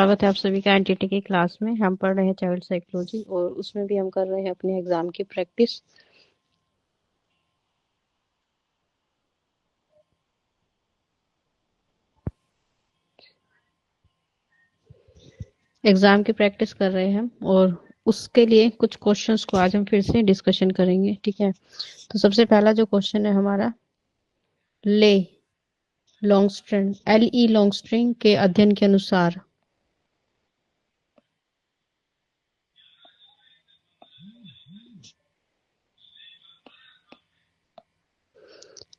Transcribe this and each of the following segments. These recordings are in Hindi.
स्वागत है आप सभी का एनटीटी की क्लास में। हम पढ़ रहे हैं चाइल्ड साइकोलॉजी और उसमें भी हम कर रहे हैं अपने एग्जाम की प्रैक्टिस। एग्जाम की प्रैक्टिस कर रहे हैं हम और उसके लिए कुछ क्वेश्चंस को आज हम फिर से डिस्कशन करेंगे। ठीक है, तो सबसे पहला जो क्वेश्चन है हमारा, ले लॉन्गस्ट्रिंग LE लॉन्गस्ट्रिंग के अध्ययन के अनुसार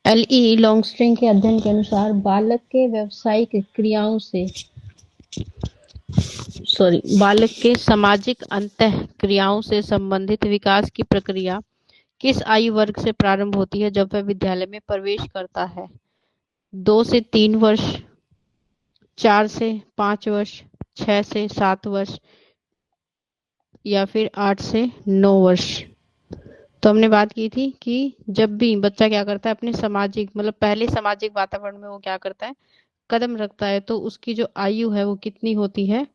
LE लॉन्गस्ट्रिंग के अध्ययन के अनुसार बालक के व्यावसायिक क्रियाओं से बालक के सामाजिक अंतः क्रियाओं से संबंधित विकास की प्रक्रिया किस आयु वर्ग से प्रारंभ होती है जब वह विद्यालय में प्रवेश करता है? 2 से 3 वर्ष, 4 से 5 वर्ष, 6 से 7 वर्ष या फिर 8 से 9 वर्ष। तो हमने बात की थी कि जब भी बच्चा क्या करता है अपने सामाजिक मतलब पहले सामाजिक वातावरण में वो क्या करता है, कदम रखता है, तो उसकी जो आयु है वो कितनी होती है?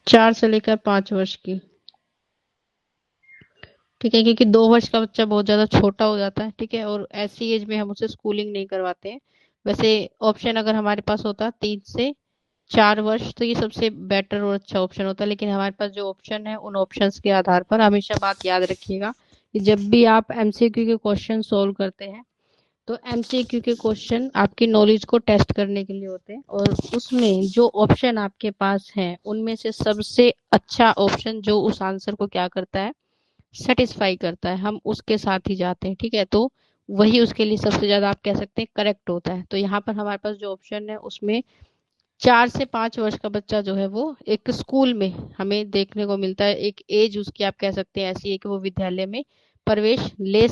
4 से लेकर 5 वर्ष की। ठीक है, क्योंकि 2 वर्ष का बच्चा बहुत ज्यादा छोटा हो जाता है। ठीक है, और ऐसी एज में हम उसे स्कूलिंग नहीं करवाते हैं। वैसे ऑप्शन अगर हमारे पास होता 3 से 4 वर्ष तो ये सबसे बेटर और अच्छा ऑप्शन होता है, लेकिन हमारे पास जो ऑप्शन है उन ऑप्शंस के आधार पर हमेशा बात याद रखिएगा कि जब भी आप एमसीक्यू के क्वेश्चन सोल्व करते हैं तो एमसीक्यू के क्वेश्चन आपकी नॉलेज को टेस्ट करने के लिए होते हैं और उसमें जो ऑप्शन आपके पास है उनमें से सबसे अच्छा ऑप्शन जो उस आंसर को क्या करता है, सेटिस्फाई करता है, हम उसके साथ ही जाते हैं। ठीक है, तो वही उसके लिए सबसे ज्यादा आप कह सकते हैं करेक्ट होता है। तो यहाँ पर हमारे पास जो ऑप्शन है उसमें 4 से 5 वर्ष का बच्चा जो है वो एक स्कूल में हमें देखने को मिलता है। एक एज उसकी आप कह सकते हैं ऐसी है कि वो विद्यालय में प्रवेश ले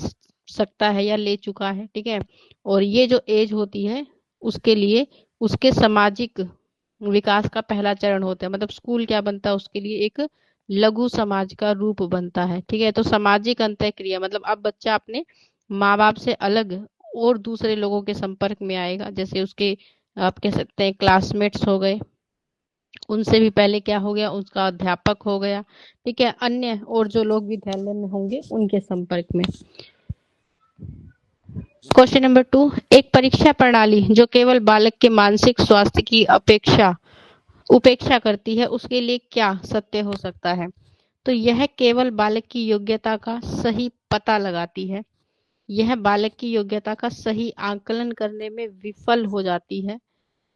सकता है या ले चुका है। ठीक है, और ये जो एज होती है उसके लिए उसके सामाजिक विकास का पहला चरण होता है। मतलब स्कूल क्या बनता है उसके लिए, एक लघु समाज का रूप बनता है। ठीक है, तो सामाजिक अंतःक्रिया मतलब अब बच्चा अपने माँ बाप से अलग और दूसरे लोगों के संपर्क में आएगा, जैसे उसके आप कह सकते हैं क्लासमेट्स हो गए, उनसे भी पहले क्या हो गया, उसका अध्यापक हो गया। ठीक है, अन्य और जो लोग विद्यालय में होंगे उनके संपर्क में। क्वेश्चन नंबर 2, एक परीक्षा प्रणाली जो केवल बालक के मानसिक स्वास्थ्य की उपेक्षा करती है उसके लिए क्या सत्य हो सकता है? तो यह केवल बालक की योग्यता का सही पता लगाती है, यह बालक की योग्यता का सही आकलन करने में विफल हो जाती है,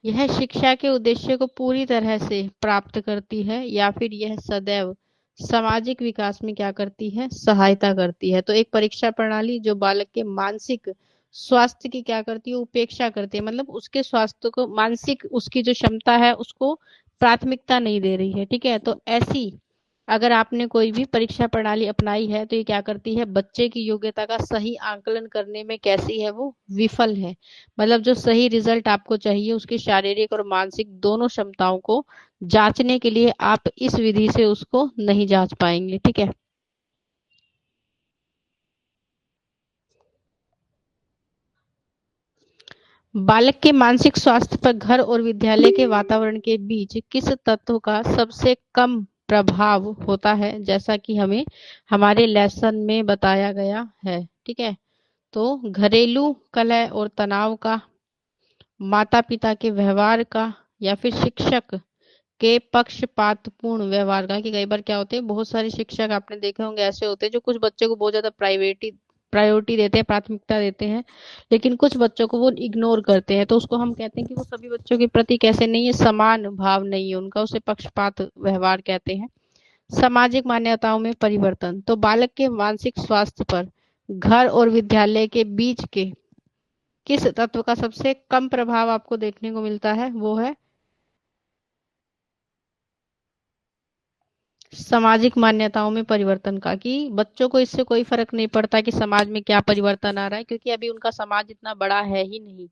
यह शिक्षा के उद्देश्य को पूरी तरह से प्राप्त करती है, या फिर यह सदैव सामाजिक विकास में क्या करती है, सहायता करती है। तो एक परीक्षा प्रणाली जो बालक के मानसिक स्वास्थ्य की क्या करती है, उपेक्षा करती है, मतलब उसके स्वास्थ्य को, मानसिक उसकी जो क्षमता है उसको प्राथमिकता नहीं दे रही है। ठीक है, तो ऐसी अगर आपने कोई भी परीक्षा प्रणाली अपनाई है तो ये क्या करती है, बच्चे की योग्यता का सही आकलन करने में कैसी है, वो विफल है। मतलब जो सही रिजल्ट आपको चाहिए उसकी शारीरिक और मानसिक दोनों क्षमताओं को जांचने के लिए आप इस विधि से उसको नहीं जांच पाएंगे। ठीक है, बालक के मानसिक स्वास्थ्य पर घर और विद्यालय के वातावरण के बीच किस तत्व का सबसे कम प्रभाव होता है, जैसा कि हमें हमारे लेसन में बताया गया है? ठीक है, तो घरेलू कलह और तनाव का, माता पिता के व्यवहार का, या फिर शिक्षक के पक्षपातपूर्ण व्यवहार का। कि कई बार क्या होते हैं, बहुत सारे शिक्षक आपने देखे होंगे ऐसे होते हैं जो कुछ बच्चों को बहुत ज्यादा प्रायोरिटी देते हैं, प्राथमिकता देते हैं, लेकिन कुछ बच्चों को वो इग्नोर करते हैं। तो उसको हम कहते हैं कि वो सभी बच्चों के प्रति कैसे नहीं है, समान भाव नहीं है उनका, उसे पक्षपात व्यवहार कहते हैं। सामाजिक मान्यताओं में परिवर्तन, तो बालक के मानसिक स्वास्थ्य पर घर और विद्यालय के बीच के किस तत्व का सबसे कम प्रभाव आपको देखने को मिलता है, वो है सामाजिक मान्यताओं में परिवर्तन का। कि बच्चों को इससे कोई फर्क नहीं पड़ता कि समाज में क्या परिवर्तन आ रहा है, क्योंकि अभी उनका समाज इतना बड़ा है ही नहीं।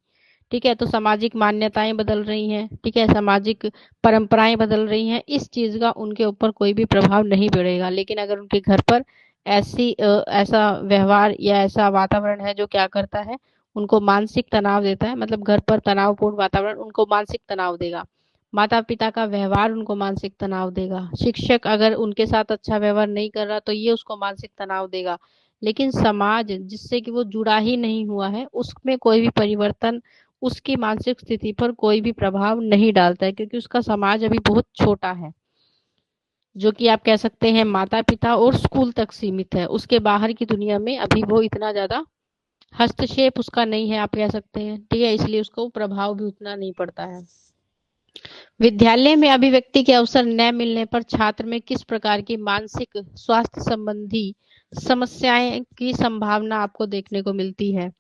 ठीक है, तो सामाजिक मान्यताएं बदल रही हैं, ठीक है, सामाजिक परंपराएं बदल रही हैं, इस चीज का उनके ऊपर कोई भी प्रभाव नहीं पड़ेगा। लेकिन अगर उनके घर पर ऐसा व्यवहार या ऐसा वातावरण है जो क्या करता है, उनको मानसिक तनाव देता है, मतलब घर पर तनावपूर्ण वातावरण उनको मानसिक तनाव देगा। माता पिता का व्यवहार उनको मानसिक तनाव देगा। शिक्षक अगर उनके साथ अच्छा व्यवहार नहीं कर रहा तो ये उसको मानसिक तनाव देगा। लेकिन समाज जिससे कि वो जुड़ा ही नहीं हुआ है, उसमें कोई भी परिवर्तन उसकी मानसिक स्थिति पर कोई भी प्रभाव नहीं डालता है, क्योंकि उसका समाज अभी बहुत छोटा है, जो कि आप कह सकते हैं माता पिता और स्कूल तक सीमित है। उसके बाहर की दुनिया में अभी वो इतना ज्यादा हस्तक्षेप उसका नहीं है, आप कह सकते हैं, ठीक है, इसलिए उसको प्रभाव भी उतना नहीं पड़ता है। विद्यालय में अभिव्यक्ति के अवसर न मिलने पर छात्र में किस प्रकार की मानसिक स्वास्थ्य संबंधी समस्याएं की संभावना आपको देखने को मिलती है?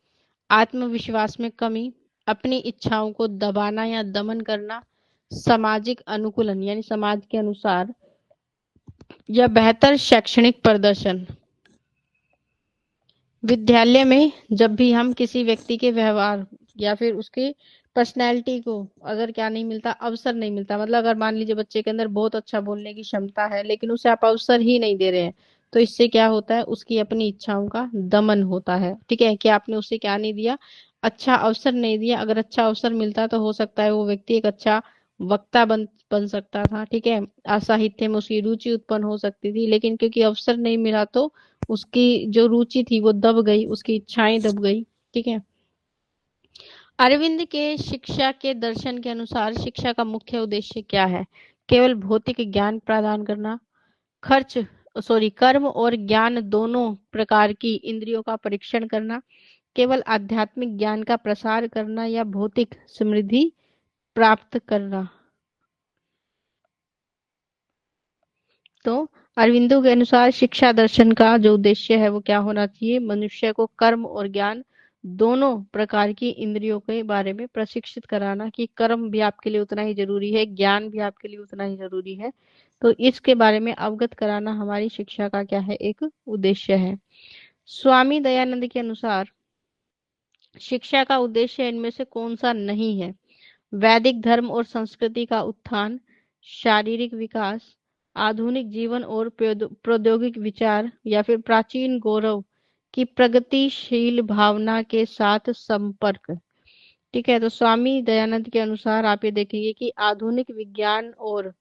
आत्मविश्वास में कमी, अपनी इच्छाओं को दबाना या दमन करना, सामाजिक अनुकूलन यानी समाज के अनुसार, या बेहतर शैक्षणिक प्रदर्शन। विद्यालय में जब भी हम किसी व्यक्ति के व्यवहार या फिर उसकी पर्सनैलिटी को अगर क्या नहीं मिलता, अवसर नहीं मिलता, मतलब अगर मान लीजिए बच्चे के अंदर बहुत अच्छा बोलने की क्षमता है लेकिन उसे आप अवसर ही नहीं दे रहे हैं, तो इससे क्या होता है, उसकी अपनी इच्छाओं का दमन होता है। ठीक है, कि आपने उसे क्या नहीं दिया, अच्छा अवसर नहीं दिया। अगर अच्छा अवसर मिलता तो हो सकता है वो व्यक्ति एक अच्छा वक्ता बन बन सकता था, ठीक है, साहित्य में उसकी रुचि उत्पन्न हो सकती थी, लेकिन क्योंकि अवसर नहीं मिला तो उसकी जो रुचि थी वो दब गई, उसकी इच्छाएं दब गई। ठीक है, अरविंद के शिक्षा के दर्शन के अनुसार शिक्षा का मुख्य उद्देश्य क्या है? केवल भौतिक ज्ञान प्रदान करना, खर्च सॉरी कर्म और ज्ञान दोनों प्रकार की इंद्रियों का परीक्षण करना, केवल आध्यात्मिक ज्ञान का प्रसार करना, या भौतिक समृद्धि प्राप्त करना। तो अरविंदो के अनुसार शिक्षा दर्शन का जो उद्देश्य है वो क्या होना चाहिए? मनुष्य को कर्म और ज्ञान दोनों प्रकार की इंद्रियों के बारे में प्रशिक्षित कराना, कि कर्म भी आपके लिए उतना ही जरूरी है, ज्ञान भी आपके लिए उतना ही जरूरी है। तो इसके बारे में अवगत कराना हमारी शिक्षा का क्या है, एक उद्देश्य है। स्वामी दयानंद के अनुसार शिक्षा का उद्देश्य इनमें से कौन सा नहीं है? वैदिक धर्म और संस्कृति का उत्थान, शारीरिक विकास, आधुनिक जीवन और प्रौद्योगिक विचार, या फिर प्राचीन गौरव की प्रगतिशील भावना के साथ संपर्क। ठीक है, तो स्वामी दयानंद के अनुसार आप ये देखेंगे कि आधुनिक विज्ञान और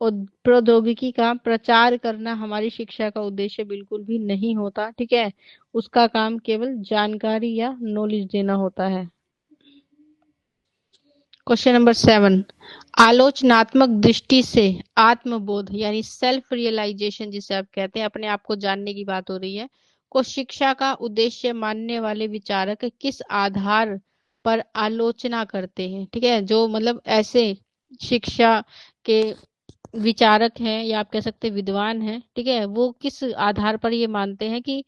प्रौद्योगिकी का प्रचार करना हमारी शिक्षा का उद्देश्य बिल्कुल भी नहीं होता। ठीक है, उसका काम केवल जानकारी या नॉलेज देना होता है। क्वेश्चन नंबर 7, आलोचनात्मक दृष्टि से आत्मबोध यानी सेल्फ रियलाइजेशन जिसे आप कहते हैं, अपने आप को जानने की बात हो रही है, को शिक्षा का उद्देश्य मानने वाले विचारक किस आधार पर आलोचना करते हैं? ठीक है, जो मतलब ऐसे शिक्षा के विचारक हैं या आप कह सकते हैं विद्वान हैं, ठीक है, वो किस आधार पर ये मानते हैं कि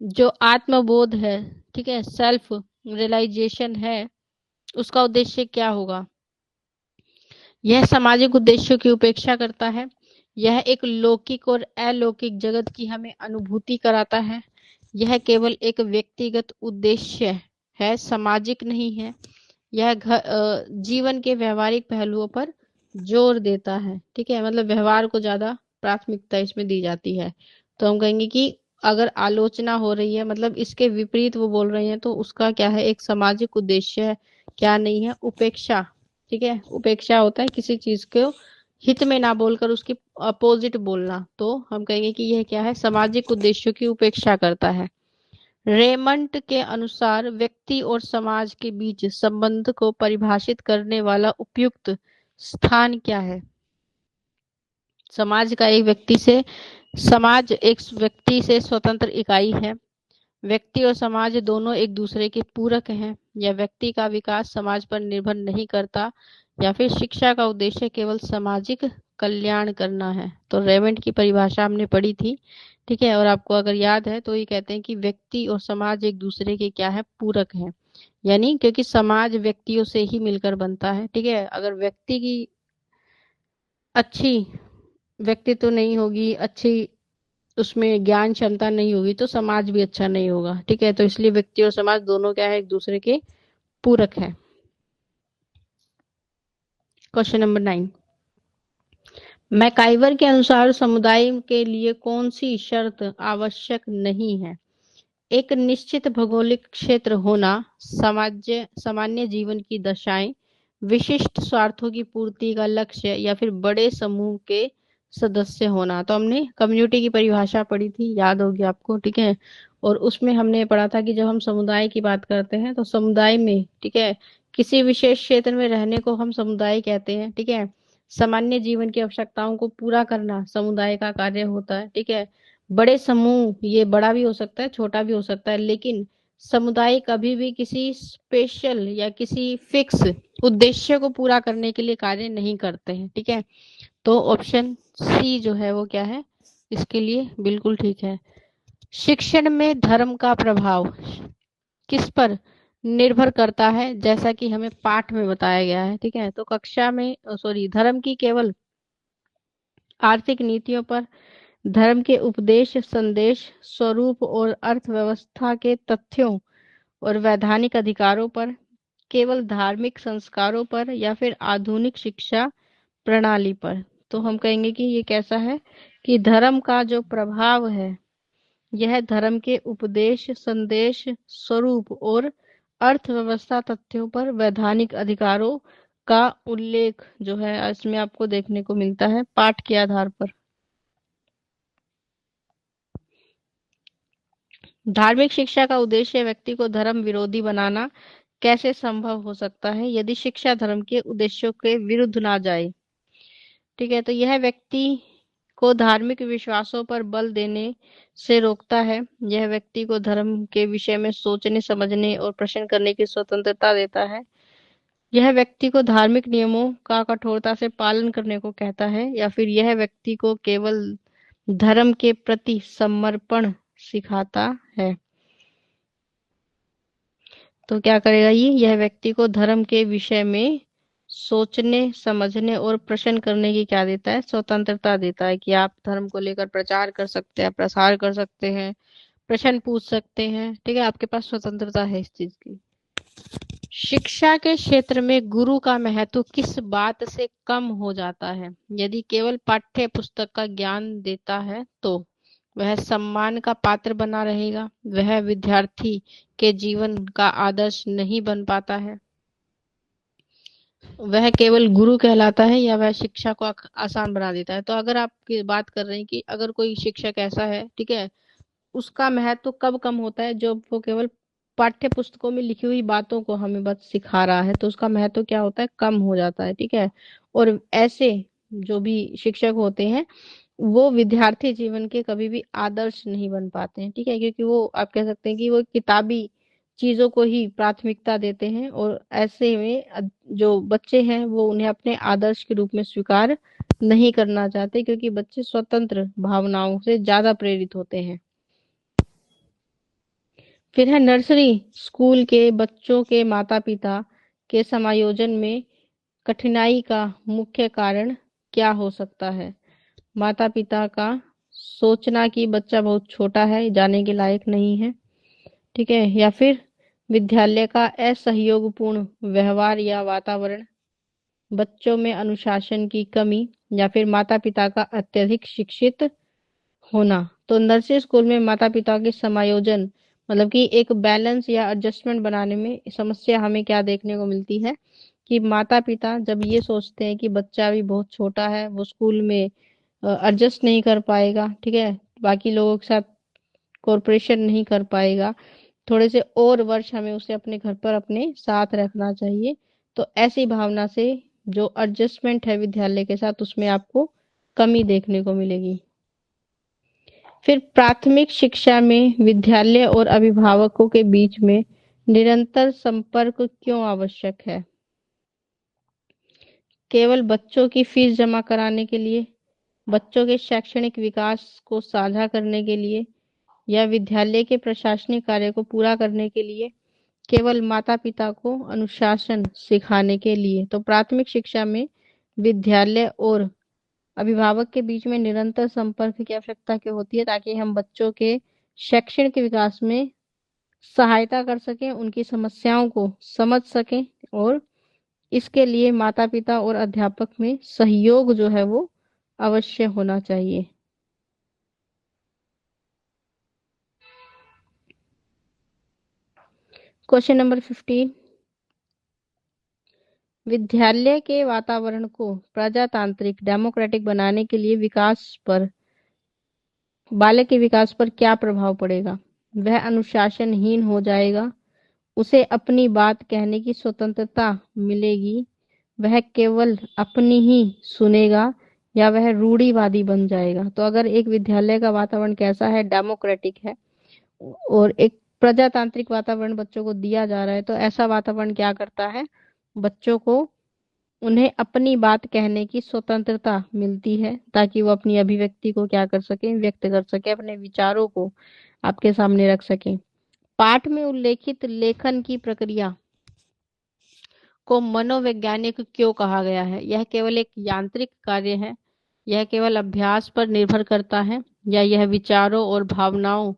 जो आत्मबोध है, ठीक है, सेल्फ रियलाइजेशन है, उसका उद्देश्य क्या होगा? यह सामाजिक उद्देश्यों की उपेक्षा करता है, यह एक लौकिक और अलौकिक जगत की हमें अनुभूति कराता है, यह केवल एक व्यक्तिगत उद्देश्य है, सामाजिक नहीं है, यह जीवन के व्यवहारिक पहलुओं पर जोर देता है। ठीक है, मतलब व्यवहार को ज्यादा प्राथमिकता इसमें दी जाती है। तो हम कहेंगे कि अगर आलोचना हो रही है मतलब इसके विपरीत वो बोल रहे हैं, तो उसका क्या है, एक सामाजिक उद्देश्य है, क्या नहीं है, उपेक्षा। ठीक है, उपेक्षा होता है किसी चीज को हित में ना बोलकर उसकी अपोजिट बोलना, तो हम कहेंगे कि यह क्या है, सामाजिक उद्देश्यों की उपेक्षा करता है। रेमंड के अनुसार व्यक्ति और समाज के बीच संबंध को परिभाषित करने वाला उपयुक्त स्थान क्या है? समाज एक व्यक्ति से स्वतंत्र इकाई है, व्यक्ति और समाज दोनों एक दूसरे के पूरक हैं, या व्यक्ति का विकास समाज पर निर्भर नहीं करता, या फिर शिक्षा का उद्देश्य केवल सामाजिक कल्याण करना है। तो रेमंड की परिभाषा हमने पढ़ी थी, ठीक है, और आपको अगर याद है तो ये कहते हैं कि व्यक्ति और समाज एक दूसरे के क्या है, पूरक हैं, यानी क्योंकि समाज व्यक्तियों से ही मिलकर बनता है। ठीक है, अगर व्यक्ति की अच्छी व्यक्तित्व नहीं होगी, अच्छी उसमें ज्ञान क्षमता नहीं होगी, तो समाज भी अच्छा नहीं होगा। ठीक है, तो इसलिए व्यक्ति और समाज दोनों क्या है, एक दूसरे के पूरक है। क्वेश्चन नंबर 9, मैकाइवर के अनुसार समुदाय के लिए कौन सी शर्त आवश्यक नहीं है? एक निश्चित भौगोलिक क्षेत्र होना, सामान्य जीवन की दशाएं, विशिष्ट स्वार्थों की पूर्ति का लक्ष्य या फिर बड़े समूह के सदस्य होना। तो हमने कम्युनिटी की परिभाषा पढ़ी थी, याद होगी आपको, ठीक है। और उसमें हमने पढ़ा था कि जब हम समुदाय की बात करते हैं तो समुदाय में, ठीक है, किसी विशेष क्षेत्र में रहने को हम समुदाय कहते हैं, ठीक है। सामान्य जीवन की आवश्यकताओं को पूरा करना समुदाय का कार्य होता है, ठीक है। बड़े समूह, ये बड़ा भी हो सकता है, छोटा भी हो सकता है, लेकिन समुदाय कभी भी किसी स्पेशल या किसी फिक्स उद्देश्य को पूरा करने के लिए कार्य नहीं करते हैं, ठीक है। तो ऑप्शन सी जो है वो क्या है इसके लिए, बिल्कुल ठीक है। शिक्षण में धर्म का प्रभाव किस पर निर्भर करता है, जैसा कि हमें पाठ में बताया गया है, ठीक है। तो कक्षा में, सॉरी, धर्म की केवल आर्थिक नीतियों पर, धर्म के उपदेश, संदेश, स्वरूप और अर्थव्यवस्था के तथ्यों और वैधानिक अधिकारों पर, केवल धार्मिक संस्कारों पर, या फिर आधुनिक शिक्षा प्रणाली पर। तो हम कहेंगे कि ये कैसा है कि धर्म का जो प्रभाव है यह धर्म के उपदेश, संदेश, स्वरूप और अर्थव्यवस्था तथ्यों पर, वैधानिक अधिकारों का उल्लेख जो है इसमें आपको देखने को मिलता है पाठ के आधार पर। धार्मिक शिक्षा का उद्देश्य व्यक्ति को धर्म विरोधी बनाना कैसे संभव हो सकता है यदि शिक्षा धर्म के उद्देश्यों के विरुद्ध ना जाए, ठीक है। तो यह व्यक्ति को धार्मिक विश्वासों पर बल देने से रोकता है, यह व्यक्ति को धर्म के विषय में सोचने, समझने और प्रश्न करने की स्वतंत्रता देता है, यह व्यक्ति को धार्मिक नियमों का कठोरता से पालन करने को कहता है, या फिर यह व्यक्ति को केवल धर्म के प्रति समर्पण सिखाता है। तो क्या करेगा ये, यह व्यक्ति को धर्म के विषय में सोचने, समझने और प्रश्न करने की क्या देता है, स्वतंत्रता देता है, कि आप धर्म को लेकर प्रचार कर सकते हैं, प्रसार कर सकते हैं, प्रश्न पूछ सकते हैं, ठीक है, आपके पास स्वतंत्रता है इस चीज की। शिक्षा के क्षेत्र में गुरु का महत्व किस बात से कम हो जाता है, यदि केवल पाठ्य पुस्तक का ज्ञान देता है तो वह सम्मान का पात्र बना रहेगा, वह विद्यार्थी के जीवन का आदर्श नहीं बन पाता है, वह केवल गुरु कहलाता है, या वह शिक्षा को आसान बना देता है। तो अगर आप बात कर रहे हैं कि अगर कोई शिक्षक ऐसा है, ठीक है, उसका महत्व कब कम होता है, जब वो केवल पाठ्य पुस्तकों में लिखी हुई बातों को हमें बस सिखा रहा है, तो उसका महत्व क्या होता है, कम हो जाता है, ठीक है। और ऐसे जो भी शिक्षक होते हैं वो विद्यार्थी जीवन के कभी भी आदर्श नहीं बन पाते हैं, ठीक है, क्योंकि वो आप कह सकते हैं कि वो किताबी चीजों को ही प्राथमिकता देते हैं, और ऐसे में जो बच्चे हैं वो उन्हें अपने आदर्श के रूप में स्वीकार नहीं करना चाहते, क्योंकि बच्चे स्वतंत्र भावनाओं से ज्यादा प्रेरित होते हैं। फिर है नर्सरी स्कूल के बच्चों के माता पिता के समायोजन में कठिनाई का मुख्य कारण क्या हो सकता है, माता पिता का सोचना कि बच्चा बहुत छोटा है, जाने के लायक नहीं है, ठीक है, या फिर विद्यालय का असहयोगपूर्ण व्यवहार या वातावरण, बच्चों में अनुशासन की कमी, या फिर माता पिता का अत्यधिक शिक्षित होना। तो नर्सरी स्कूल में माता पिता के समायोजन, मतलब कि एक बैलेंस या एडजस्टमेंट बनाने में समस्या हमें क्या देखने को मिलती है कि माता पिता जब ये सोचते हैं कि बच्चा अभी बहुत छोटा है, वो स्कूल में एडजस्ट नहीं कर पाएगा, ठीक है, बाकी लोगों के साथ कोऑपरेशन नहीं कर पाएगा, थोड़े से और वर्ष हमें उसे अपने घर पर अपने साथ रखना चाहिए। तो ऐसी भावना से जो एडजस्टमेंट है विद्यालय के साथ उसमें आपको कमी देखने को मिलेगी। फिर प्राथमिक शिक्षा में विद्यालय और अभिभावकों के बीच में निरंतर संपर्क क्यों आवश्यक है, केवल बच्चों की फीस जमा कराने के लिए, बच्चों के शैक्षणिक विकास को साझा करने के लिए, या विद्यालय के प्रशासनिक कार्य को पूरा करने के लिए, केवल माता पिता को अनुशासन सिखाने के लिए। तो प्राथमिक शिक्षा में विद्यालय और अभिभावक के बीच में निरंतर संपर्क की आवश्यकता क्यों होती है, ताकि हम बच्चों के शैक्षणिक विकास में सहायता कर सकें, उनकी समस्याओं को समझ सकें, और इसके लिए माता पिता और अध्यापक में सहयोग जो है वो अवश्य होना चाहिए। क्वेश्चन नंबर 15, विद्यालय के वातावरण को प्रजातांत्रिक डेमोक्रेटिक बनाने के लिए बालक के विकास पर क्या प्रभाव पड़ेगा? वह अनुशासनहीन हो जाएगा, उसे अपनी बात कहने की स्वतंत्रता मिलेगी, वह केवल अपनी ही सुनेगा, या वह रूढ़िवादी बन जाएगा। तो अगर एक विद्यालय का वातावरण कैसा है, डेमोक्रेटिक है और एक प्रजातांत्रिक वातावरण बच्चों को दिया जा रहा है, तो ऐसा वातावरण क्या करता है, बच्चों को उन्हें अपनी बात कहने की स्वतंत्रता मिलती है ताकि वो अपनी अभिव्यक्ति को क्या कर सके, व्यक्त कर सके, अपने विचारों को आपके सामने रख सके। पाठ में उल्लेखित लेखन की प्रक्रिया को मनोवैज्ञानिक क्यों कहा गया है? यह केवल एक यांत्रिक कार्य है, यह केवल अभ्यास पर निर्भर करता है, या यह विचारों और भावनाओं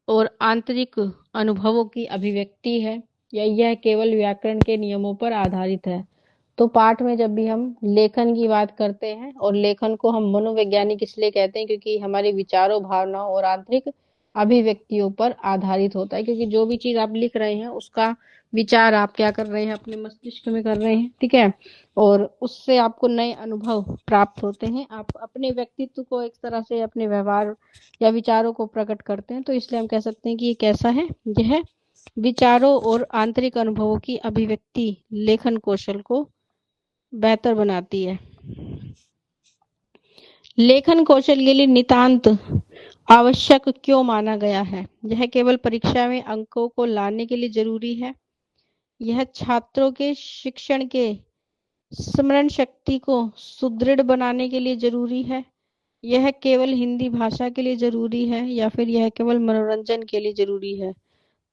और आंतरिक अनुभवों की अभिव्यक्ति है, या यह केवल व्याकरण के नियमों पर आधारित है? तो पाठ में जब भी हम लेखन की बात करते हैं, और लेखन को हम मनोवैज्ञानिक इसलिए कहते हैं क्योंकि हमारे विचारों, भावनाओं और आंतरिक अभिव्यक्तियों पर आधारित होता है, क्योंकि जो भी चीज आप लिख रहे हैं उसका विचार आप क्या कर रहे हैं, अपने मस्तिष्क में कर रहे हैं, ठीक है, और उससे आपको नए अनुभव प्राप्त होते हैं, आप अपने व्यक्तित्व को एक तरह से अपने व्यवहार या विचारों को प्रकट करते हैं। तो इसलिए हम कह सकते हैं कि ये कैसा है, यह विचारों और आंतरिक अनुभवों की अभिव्यक्ति लेखन कौशल को बेहतर बनाती है। लेखन कौशल के लिए नितांत आवश्यक क्यों माना गया है? यह केवल परीक्षा में अंकों को लाने के लिए जरूरी है, यह छात्रों के शिक्षण के स्मरण शक्ति को सुदृढ़ बनाने के लिए जरूरी है, यह केवल हिंदी भाषा के लिए जरूरी है, या फिर यह केवल मनोरंजन के लिए जरूरी है?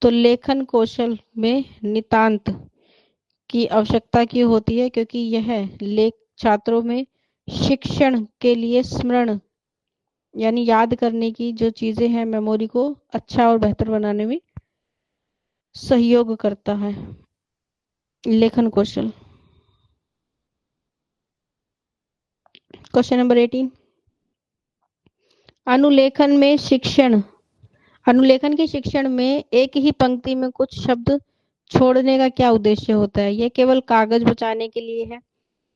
तो लेखन कौशल में नितांत की आवश्यकता क्यों होती है? क्योंकि यह लेख छात्रों में शिक्षण के लिए स्मरण यानी याद करने की जो चीजें हैं, मेमोरी को अच्छा और बेहतर बनाने में सहयोग करता है। लेखन कौशल। क्वेश्चन नंबर 18, अनुलेखन के शिक्षण में एक ही पंक्ति में कुछ शब्द छोड़ने का क्या उद्देश्य होता है? यह केवल कागज बचाने के लिए है,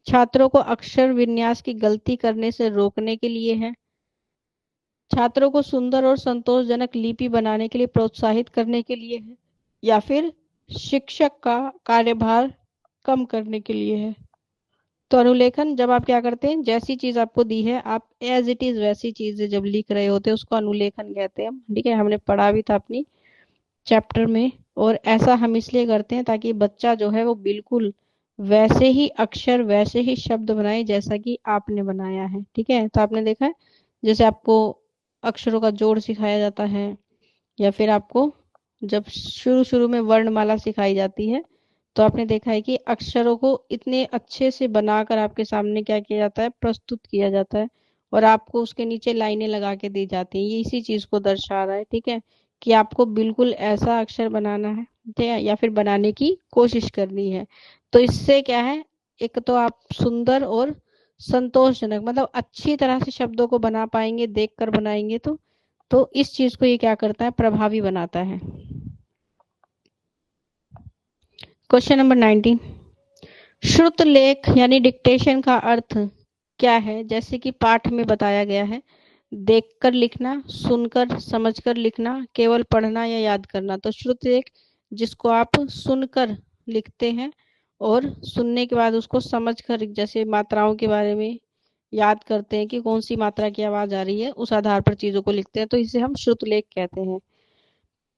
छात्रों को अक्षर विन्यास की गलती करने से रोकने के लिए है, छात्रों को सुंदर और संतोषजनक लिपि बनाने के लिए प्रोत्साहित करने के लिए है, या फिर शिक्षक का कार्यभार कम करने के लिए है? तो अनुलेखन जब आप क्या करते हैं, जैसी चीज आपको दी है आप एज इट इज वैसी चीजें जब लिख रहे होते हैं उसको अनुलेखन कहते हैं, ठीक है, हमने पढ़ा भी था अपनी चैप्टर में। और ऐसा हम इसलिए करते हैं ताकि बच्चा जो है वो बिल्कुल वैसे ही अक्षर, वैसे ही शब्द बनाए जैसा कि आपने बनाया है, ठीक है। तो आपने देखा है जैसे आपको अक्षरों का जोड़ सिखाया जाता है, या फिर आपको जब शुरू शुरू में वर्णमाला सिखाई जाती है, तो आपने देखा है कि अक्षरों को इतने अच्छे से बनाकर आपके सामने क्या किया जाता है, प्रस्तुत किया जाता है, और आपको उसके नीचे लाइनें लगा के दी जाती हैं। ये इसी चीज को दर्शा रहा है, ठीक है, कि आपको बिल्कुल ऐसा अक्षर बनाना है, ठीक है, या फिर बनाने की कोशिश करनी है। तो इससे क्या है, एक तो आप सुंदर और संतोषजनक मतलब अच्छी तरह से शब्दों को बना पाएंगे, देखकर बनाएंगे तो इस चीज को ये क्या करता है, प्रभावी बनाता है। क्वेश्चन नंबर 19, श्रुत लेख यानी डिक्टेशन का अर्थ क्या है? जैसे कि पाठ में बताया गया है, देखकर लिखना, सुनकर समझकर लिखना, केवल पढ़ना या याद करना। तो श्रुत लेख जिसको आप सुनकर लिखते हैं और सुनने के बाद उसको समझकर, जैसे मात्राओं के बारे में याद करते हैं कि कौन सी मात्रा की आवाज आ रही है, उस आधार पर चीजों को लिखते हैं, तो इसे हम श्रुतलेख कहते हैं।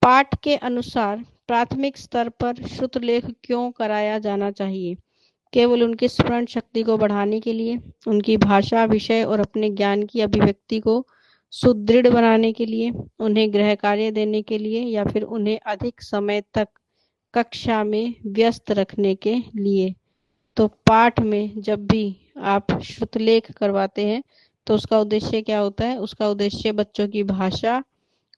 पाठ के अनुसार प्राथमिक स्तर पर श्रुतलेख क्यों कराया जाना चाहिए? केवल उनकी स्मरण शक्ति को बढ़ाने के लिए, उनकी भाषा, विषय और अपने ज्ञान की अभिव्यक्ति को सुदृढ़ बनाने के लिए, उन्हें गृह कार्य देने के लिए, या फिर उन्हें अधिक समय तक कक्षा में व्यस्त रखने के लिए? तो पाठ में जब भी आप श्रुतलेख करवाते हैं तो उसका उद्देश्य क्या होता है? उसका उद्देश्य बच्चों की भाषा,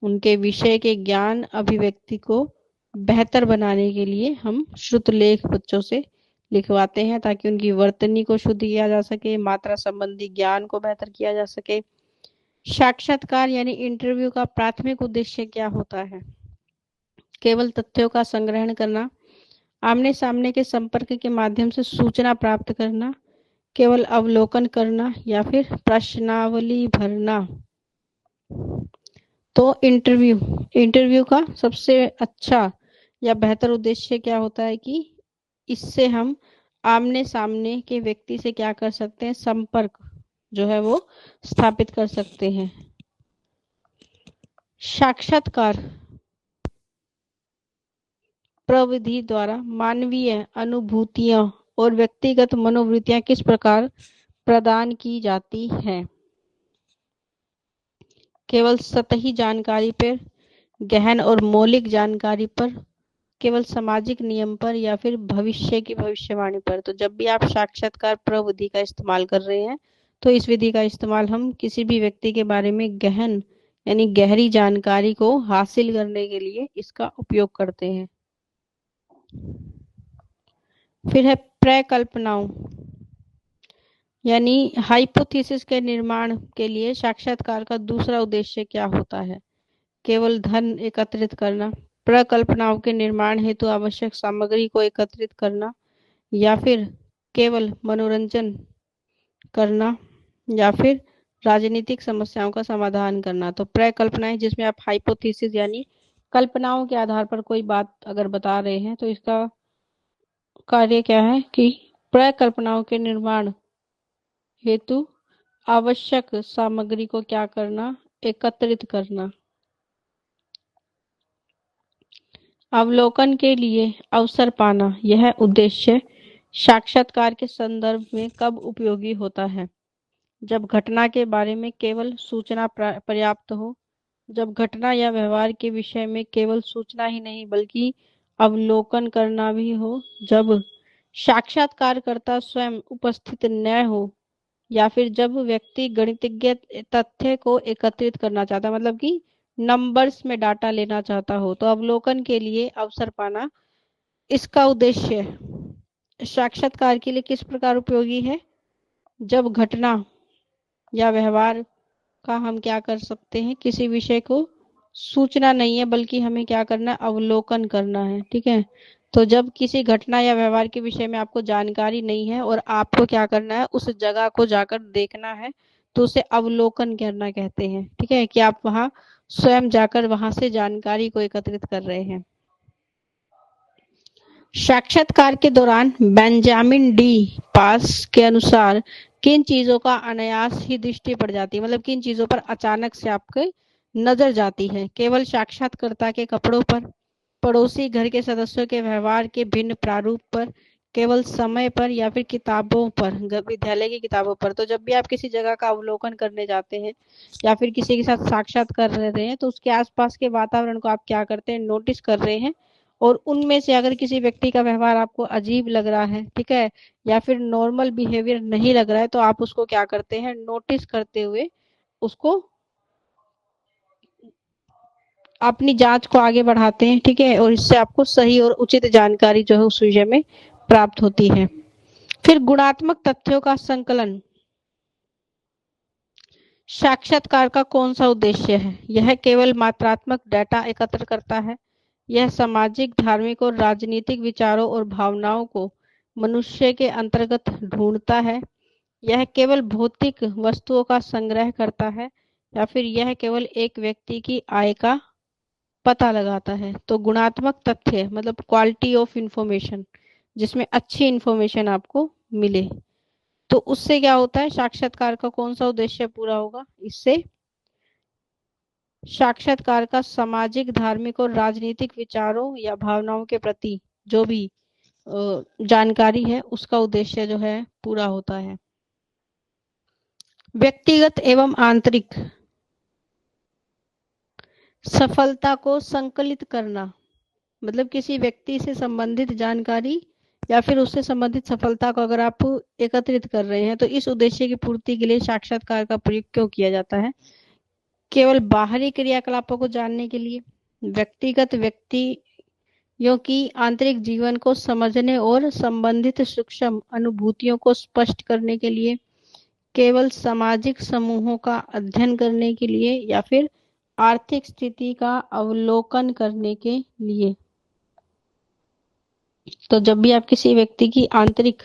उनके विषय के ज्ञान, अभिव्यक्ति को बेहतर बनाने के लिए हम श्रुतलेख बच्चों से लिखवाते हैं, ताकि उनकी वर्तनी को शुद्ध किया जा सके, मात्रा संबंधी ज्ञान को बेहतर किया जा सके। साक्षात्कार यानी इंटरव्यू का प्राथमिक उद्देश्य क्या होता है? केवल तथ्यों का संग्रहण करना, आमने सामने के संपर्क के माध्यम से सूचना प्राप्त करना, केवल अवलोकन करना या फिर प्रश्नावली भरना। तो इंटरव्यू का सबसे अच्छा या बेहतर उद्देश्य क्या होता है कि इससे हम आमने सामने के व्यक्ति से क्या कर सकते हैं, संपर्क जो है वो स्थापित कर सकते हैं। साक्षात्कार प्रविधि द्वारा मानवीय अनुभूतियां और व्यक्तिगत मनोवृत्तियां किस प्रकार प्रदान की जाती हैं। केवल सतही जानकारी पर, गहन और मौलिक जानकारी पर, केवल सामाजिक नियम पर या फिर भविष्य की भविष्यवाणी पर। तो जब भी आप साक्षात्कार प्रविधि का इस्तेमाल कर रहे हैं तो इस विधि का इस्तेमाल हम किसी भी व्यक्ति के बारे में गहन यानी गहरी जानकारी को हासिल करने के लिए इसका उपयोग करते हैं। फिर है प्रकल्पनाओं यानी हाइपोथेसिस के निर्माण के लिए साक्षात्कार का दूसरा उद्देश्य क्या होता है। केवल धन एकत्रित करना, प्रकल्पनाओं के निर्माण हेतु आवश्यक सामग्री को एकत्रित करना, या फिर केवल मनोरंजन करना, या फिर राजनीतिक समस्याओं का समाधान करना। तो प्रकल्पनाएं जिसमें आप हाइपोथेसिस यानी कल्पनाओं के आधार पर कोई बात अगर बता रहे हैं तो इसका कार्य क्या है कि प्रकल्पनाओं के निर्माण हेतु आवश्यक सामग्री को क्या करना, एकत्रित करना। अवलोकन के लिए अवसर पाना, यह उद्देश्य साक्षात्कार के संदर्भ में कब उपयोगी होता है। जब घटना के बारे में केवल सूचना पर्याप्त हो, जब घटना या व्यवहार के विषय में केवल सूचना ही नहीं बल्कि अवलोकन करना भी हो, जब साक्षात्कारकर्ता स्वयं उपस्थित न हो, या फिर जब व्यक्ति गणितीय तथ्य को एकत्रित करना चाहता, मतलब कि नंबर्स में डाटा लेना चाहता हो। तो अवलोकन के लिए अवसर पाना, इसका उद्देश्य साक्षात्कार के लिए किस प्रकार उपयोगी है। जब घटना या व्यवहार का हम क्या कर सकते हैं, किसी विषय को सूचना नहीं है बल्कि हमें क्या करना है, अवलोकन करना है। ठीक है, तो जब किसी घटना या व्यवहार के विषय में आपको जानकारी नहीं है और आपको क्या करना है, उस जगह को जाकर देखना है, तो उसे अवलोकन करना कहते हैं। ठीक है, कि आप वहां स्वयं जाकर वहां से जानकारी को एकत्रित कर रहे हैं। साक्षात्कार के दौरान बेंजामिन डी पास के अनुसार किन चीजों का अनायास ही दृष्टि पड़ जाती है, मतलब किन चीजों पर अचानक से आपके नजर जाती है। केवल साक्षात्कारकर्ता के कपड़ों पर, पड़ोसी घर के सदस्यों के व्यवहार के भिन्न प्रारूप पर, केवल समय पर, या फिर किताबों पर, विद्यालय की किताबों पर। तो जब भी आप किसी जगह का अवलोकन करने जाते हैं या फिर किसी के साथ साक्षात कर रहे हैं तो उसके आसपास के वातावरण को आप क्या करते हैं, नोटिस कर रहे हैं। और उनमें से अगर किसी व्यक्ति का व्यवहार आपको अजीब लग रहा है, ठीक है, या फिर नॉर्मल बिहेवियर नहीं लग रहा है, तो आप उसको क्या करते हैं, नोटिस करते हुए उसको अपनी जांच को आगे बढ़ाते हैं। ठीक है, और इससे आपको सही और उचित जानकारी जो है उस विषय में प्राप्त होती है। फिर गुणात्मक तथ्यों का संकलन साक्षात्कार का कौन सा उद्देश्य है। यह केवल मात्रात्मक डेटा एकत्र करता है। यह सामाजिक, धार्मिक और राजनीतिक विचारों और भावनाओं को मनुष्य के अंतर्गत ढूंढता है। यह केवल भौतिक वस्तुओं का संग्रह करता है, या फिर यह केवल एक व्यक्ति की आय का पता लगाता है। तो गुणात्मक तथ्य मतलब क्वालिटी ऑफ इंफॉर्मेशन, जिसमें अच्छी इंफॉर्मेशन आपको मिले। तो उससे क्या होता है, साक्षात्कार का कौन सा उद्देश्य पूरा होगा, इससे साक्षात्कार का सामाजिक, धार्मिक और राजनीतिक विचारों या भावनाओं के प्रति जो भी जानकारी है उसका उद्देश्य जो है पूरा होता है। व्यक्तिगत एवं आंतरिक सफलता को संकलित करना, मतलब किसी व्यक्ति से संबंधित जानकारी या फिर उससे संबंधित सफलता को अगर आप एकत्रित कर रहे हैं तो इस उद्देश्य की पूर्ति के लिए साक्षात्कार का प्रयोग क्यों किया जाता है। केवल बाहरी क्रियाकलापों को जानने के लिए, व्यक्तिगत व्यक्तियों की आंतरिक जीवन को समझने और संबंधित सूक्ष्म अनुभूतियों को स्पष्ट करने के लिए, केवल सामाजिक समूहों का अध्ययन करने के लिए, या फिर आर्थिक स्थिति का अवलोकन करने के लिए। तो जब भी आप किसी व्यक्ति की आंतरिक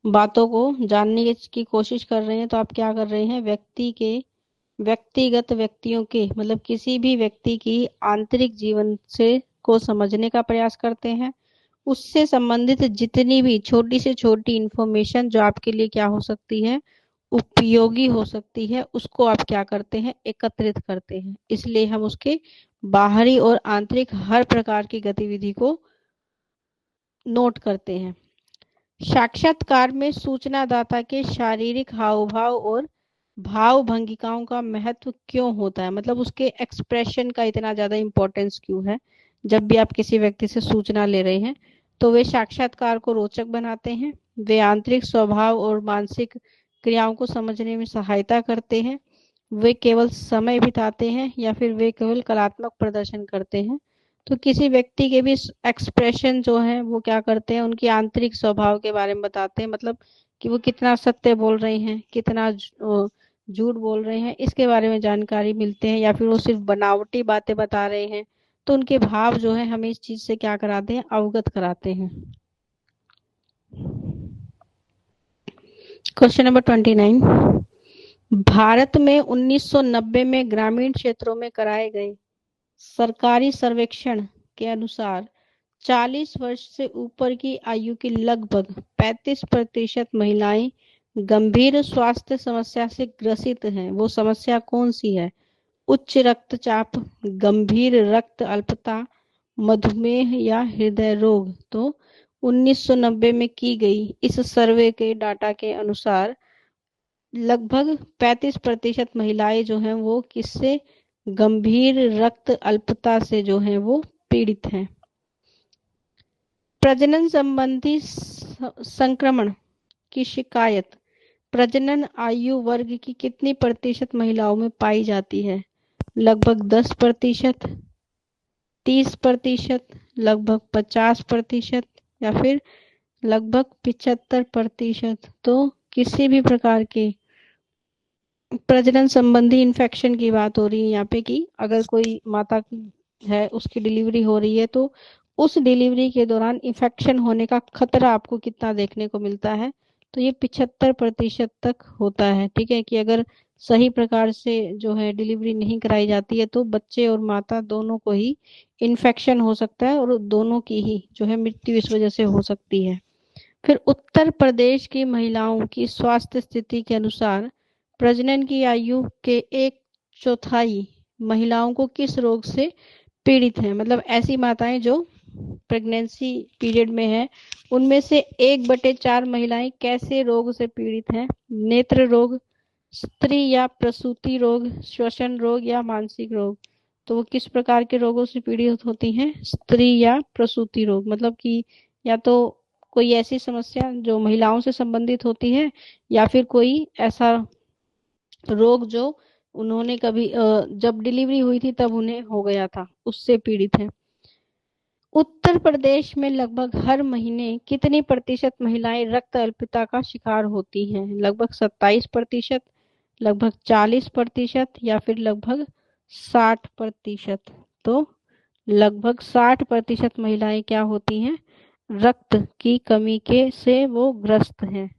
बातों को जानने की कोशिश कर रहे हैं तो आप क्या कर रहे हैं, व्यक्तिगत व्यक्तियों के मतलब किसी भी व्यक्ति की आंतरिक जीवन से को समझने का प्रयास करते हैं। उससे संबंधित जितनी भी छोटी से छोटी इंफॉर्मेशन जो आपके लिए क्या हो सकती है, उपयोगी हो सकती है, उसको आप क्या करते हैं, एकत्रित करते हैं। इसलिए हम उसके बाहरी और आंतरिक हर प्रकार की गतिविधि को नोट करते हैं। साक्षात्कार में सूचनादाता के शारीरिक हाव भाव और भाव भंगिकाओं का महत्व क्यों होता है, मतलब उसके एक्सप्रेशन का इतना ज्यादा इंपॉर्टेंस क्यों है। जब भी आप किसी व्यक्ति से सूचना ले रहे हैं तो वे साक्षात्कार को रोचक बनाते हैं, वे आंतरिक स्वभाव और मानसिक क्रियाओं को समझने में सहायता करते हैं, वे केवल समय बिताते हैं या फिर वे केवल कलात्मक प्रदर्शन करते हैं। तो किसी व्यक्ति के भी एक्सप्रेशन जो है वो क्या करते हैं, उनकी आंतरिक स्वभाव के बारे में बताते हैं, मतलब कि वो कितना सत्य बोल रहे हैं, कितना झूठ बोल रहे हैं, इसके बारे में जानकारी मिलते हैं, या फिर वो सिर्फ बनावटी बातें बता रहे हैं। तो उनके भाव जो है हमें इस चीज से क्या कराते हैं, अवगत कराते हैं। क्वेश्चन नंबर 29, भारत में 1990 में ग्रामीण क्षेत्रों में कराए गए सरकारी सर्वेक्षण के अनुसार 40 वर्ष से ऊपर की आयु की लगभग 35% महिलाएं गंभीर स्वास्थ्य समस्या से ग्रसित हैं। वो समस्या कौन सी है, उच्च रक्तचाप, गंभीर रक्त अल्पता, मधुमेह या हृदय रोग। तो 1990 में की गई इस सर्वे के डाटा के अनुसार लगभग 35% महिलाएं जो हैं वो किससे, गंभीर रक्त अल्पता से जो हैं वो पीड़ित हैं। प्रजनन संबंधी संक्रमण की शिकायत प्रजनन आयु वर्ग की कितनी प्रतिशत महिलाओं में पाई जाती है, लगभग 10%, 30%, लगभग 50% या फिर लगभग 75%। तो किसी भी प्रकार के प्रजनन संबंधी इन्फेक्शन की बात हो रही है यहाँ पे, कि अगर कोई माता है उसकी डिलीवरी हो रही है तो उस डिलीवरी के दौरान इन्फेक्शन होने का खतरा आपको कितना देखने को मिलता है, तो ये 75% तक होता है। ठीक है, कि अगर सही प्रकार से जो है डिलीवरी नहीं कराई जाती है तो बच्चे और माता दोनों को ही इन्फेक्शन हो सकता है और दोनों की ही जो है मृत्यु इस वजह से हो सकती है। फिर उत्तर प्रदेश की महिलाओं की स्वास्थ्य स्थिति के अनुसार प्रजनन की आयु के 1/4 महिलाओं को किस रोग से पीड़ित हैं, मतलब ऐसी माताएं जो प्रेगनेंसी पीरियड में है उनमें से 1/4 महिलाएं कैसे रोग से पीड़ित हैं, नेत्र रोग, स्त्री या प्रसूति रोग, श्वसन रोग या मानसिक रोग। तो वो किस प्रकार के रोगों से पीड़ित होती हैं, स्त्री या प्रसूति रोग, मतलब कि या तो कोई ऐसी समस्या जो महिलाओं से संबंधित होती है या फिर कोई ऐसा रोग जो उन्होंने कभी जब डिलीवरी हुई थी तब उन्हें हो गया था, उससे पीड़ित है। उत्तर प्रदेश में लगभग हर महीने कितनी प्रतिशत महिलाएं रक्त अल्पता का शिकार होती हैं, लगभग 27%, लगभग 40% या फिर लगभग 60%। तो लगभग 60% महिलाएं क्या होती हैं, रक्त की कमी के से वो ग्रस्त हैं।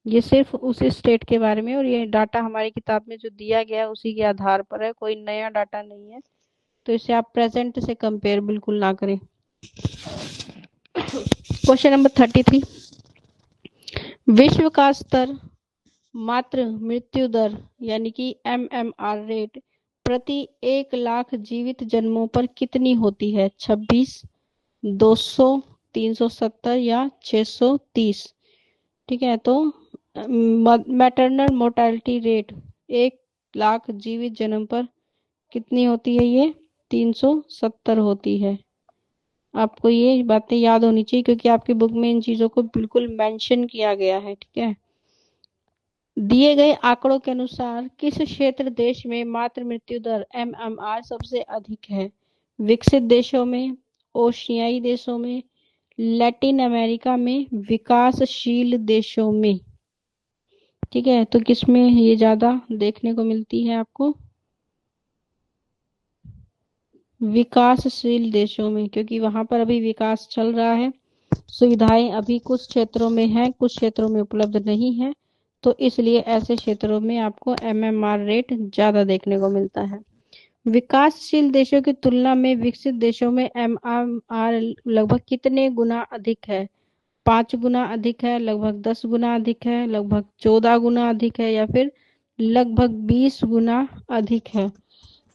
ये सिर्फ उस स्टेट के बारे में, और ये डाटा हमारी किताब में जो दिया गया है उसी के आधार पर है, कोई नया डाटा नहीं है। तो इसे आप प्रेजेंट से कंपेयर बिल्कुल ना करें। क्वेश्चन नंबर 33, विश्व का स्तर मात्र मृत्यु दर यानी कि MMR रेट प्रति 1 लाख जीवित जन्मों पर कितनी होती है, 26, 200, 370 या 630। ठीक है, तो मैटरनल मोर्टेलिटी रेट 1 लाख जीवित जन्म पर कितनी होती है, ये 370 होती है। आपको ये बातें याद होनी चाहिए क्योंकि आपकी बुक में इन चीजों को बिल्कुल मेंशन किया गया है। ठीक है, दिए गए आंकड़ों के अनुसार किस क्षेत्र देश में मातृ मृत्यु दर MMR सबसे अधिक है, विकसित देशों में, ओशियाई देशों में, लैटिन अमेरिका में, विकासशील देशों में। ठीक है, तो किसमें ये ज्यादा देखने को मिलती है आपको, विकासशील देशों में, क्योंकि वहां पर अभी विकास चल रहा है, सुविधाएं अभी कुछ क्षेत्रों में है, कुछ क्षेत्रों में उपलब्ध नहीं है, तो इसलिए ऐसे क्षेत्रों में आपको एमएमआर रेट ज्यादा देखने को मिलता है। विकासशील देशों की तुलना में विकसित देशों में एमएमआर लगभग कितने गुना अधिक है? 5 गुना अधिक है, लगभग 10 गुना अधिक है, लगभग 14 गुना अधिक है, या फिर लगभग 20 गुना अधिक है?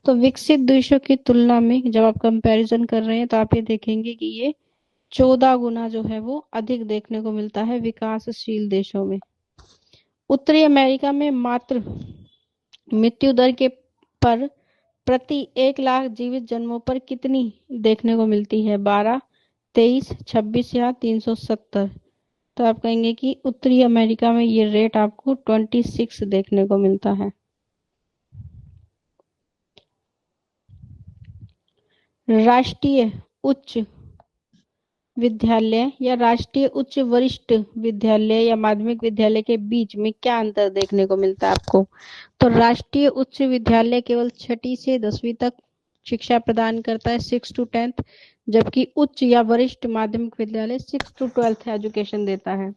तो विकसित देशों की तुलना में जब आप कंपैरिजन कर रहे हैं तो आप ये देखेंगे कि ये 14 गुना जो है वो अधिक देखने को मिलता है विकासशील देशों में। उत्तरी अमेरिका में मात्र मृत्यु दर के पर प्रति 1 लाख जीवित जन्मों पर कितनी देखने को मिलती है? 12, 23, 26 या 370? तो आप कहेंगे कि उत्तरी अमेरिका में ये रेट आपको 26 देखने को मिलता है। राष्ट्रीय उच्च विद्यालय या राष्ट्रीय उच्च वरिष्ठ विद्यालय या माध्यमिक विद्यालय के बीच में क्या अंतर देखने को मिलता है आपको? तो राष्ट्रीय उच्च विद्यालय केवल 6ठी से 10वीं तक शिक्षा प्रदान करता है, 6 to 10th, जबकि उच्च या वरिष्ठ माध्यमिक विद्यालय 6 to 12th एजुकेशन देता है।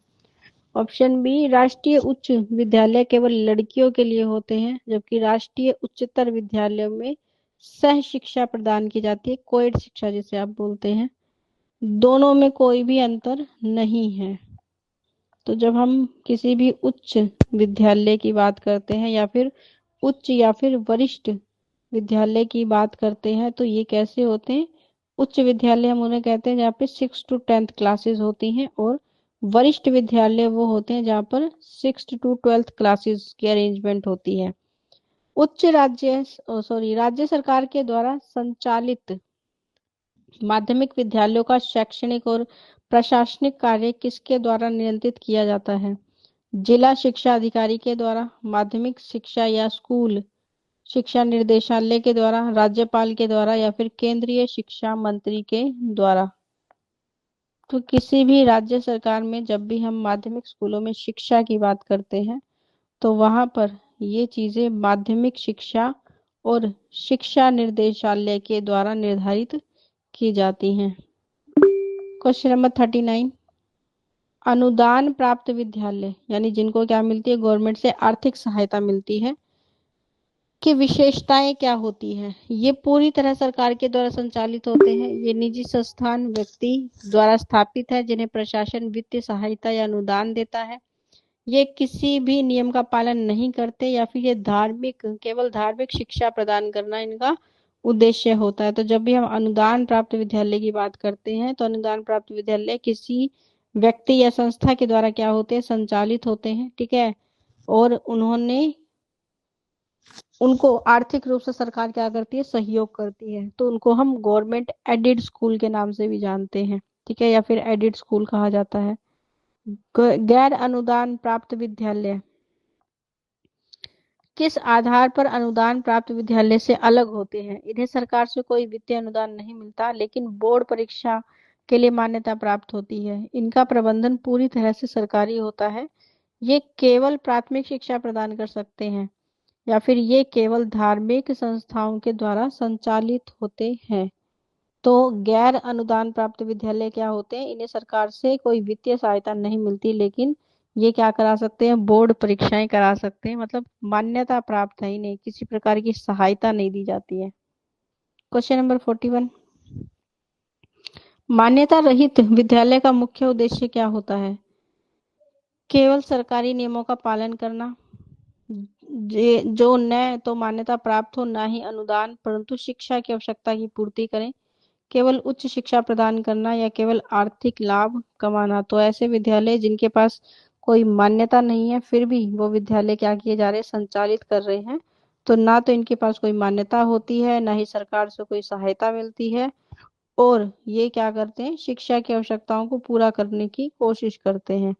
ऑप्शन बी, राष्ट्रीय उच्च विद्यालय केवल लड़कियों के लिए होते हैं, जबकि राष्ट्रीय उच्चतर विद्यालयों में सह शिक्षा प्रदान की जाती है, कोएड शिक्षा जिसे आप बोलते हैं। दोनों में कोई भी अंतर नहीं है। तो जब हम किसी भी उच्च विद्यालय की बात करते हैं या फिर उच्च या फिर वरिष्ठ विद्यालय की बात करते हैं तो ये कैसे होते हैं? उच्च विद्यालय हम उन्हें कहते हैं जहाँ पे 6 to 10th क्लासेस होती हैं, और वरिष्ठ विद्यालय वो होते हैं जहाँ पर 6 to 12th क्लासेस की अरेंजमेंट होती है। राज्य सरकार के द्वारा संचालित माध्यमिक विद्यालयों का शैक्षणिक और प्रशासनिक कार्य किसके द्वारा नियंत्रित किया जाता है? जिला शिक्षा अधिकारी के द्वारा, माध्यमिक शिक्षा या स्कूल शिक्षा निर्देशालय के द्वारा, राज्यपाल के द्वारा, या फिर केंद्रीय शिक्षा मंत्री के द्वारा? तो किसी भी राज्य सरकार में जब भी हम माध्यमिक स्कूलों में शिक्षा की बात करते हैं तो वहां पर ये चीजें माध्यमिक शिक्षा और शिक्षा निर्देशालय के द्वारा निर्धारित की जाती हैं। क्वेश्चन नंबर 39, अनुदान प्राप्त विद्यालय यानी जिनको क्या मिलती है? गवर्नमेंट से आर्थिक सहायता मिलती है, की विशेषताएं क्या होती है? ये पूरी तरह सरकार के द्वारा संचालित होते हैं, ये निजी संस्थान व्यक्ति द्वारा स्थापित है जिन्हें प्रशासन वित्तीय सहायता या अनुदान देता है, ये किसी भी नियम का पालन नहीं करते, या फिर ये केवल धार्मिक शिक्षा प्रदान करना इनका उद्देश्य होता है। तो जब भी हम अनुदान प्राप्त विद्यालय की बात करते हैं तो अनुदान प्राप्त विद्यालय किसी व्यक्ति या संस्था के द्वारा क्या होते हैं? संचालित होते हैं, ठीक है, और उनको आर्थिक रूप से सरकार क्या करती है? सहयोग करती है, तो उनको हम गवर्नमेंट एडेड स्कूल के नाम से भी जानते हैं, ठीक है, या फिर एडेड स्कूल कहा जाता है। गैर अनुदान प्राप्त विद्यालय किस आधार पर अनुदान प्राप्त विद्यालय से अलग होते हैं? इन्हें सरकार से कोई वित्तीय अनुदान नहीं मिलता, लेकिन बोर्ड परीक्षा के लिए मान्यता प्राप्त होती है। इनका प्रबंधन पूरी तरह से सरकारी होता है। ये केवल प्राथमिक शिक्षा प्रदान कर सकते हैं, या फिर ये केवल धार्मिक संस्थाओं के द्वारा संचालित होते हैं। तो गैर अनुदान प्राप्त विद्यालय क्या होते हैं? इन्हें सरकार से कोई वित्तीय सहायता नहीं मिलती, लेकिन ये क्या करा सकते हैं? बोर्ड परीक्षाएं करा सकते हैं, मतलब मान्यता प्राप्त है, इन्हें किसी प्रकार की सहायता नहीं दी जाती है। क्वेश्चन नंबर 41, मान्यता रहित विद्यालय का मुख्य उद्देश्य क्या होता है? केवल सरकारी नियमों का पालन करना, जो न तो मान्यता प्राप्त हो ना ही अनुदान परंतु शिक्षा की आवश्यकता की पूर्ति करें, केवल उच्च शिक्षा प्रदान करना, या केवल आर्थिक लाभ कमाना। तो ऐसे विद्यालय जिनके पास कोई मान्यता नहीं है फिर भी वो विद्यालय क्या किए जा रहे हैं? संचालित कर रहे हैं, तो ना तो इनके पास कोई मान्यता होती है, ना ही सरकार से कोई सहायता मिलती है, और ये क्या करते हैं? शिक्षा की आवश्यकताओं को पूरा करने की कोशिश करते हैं।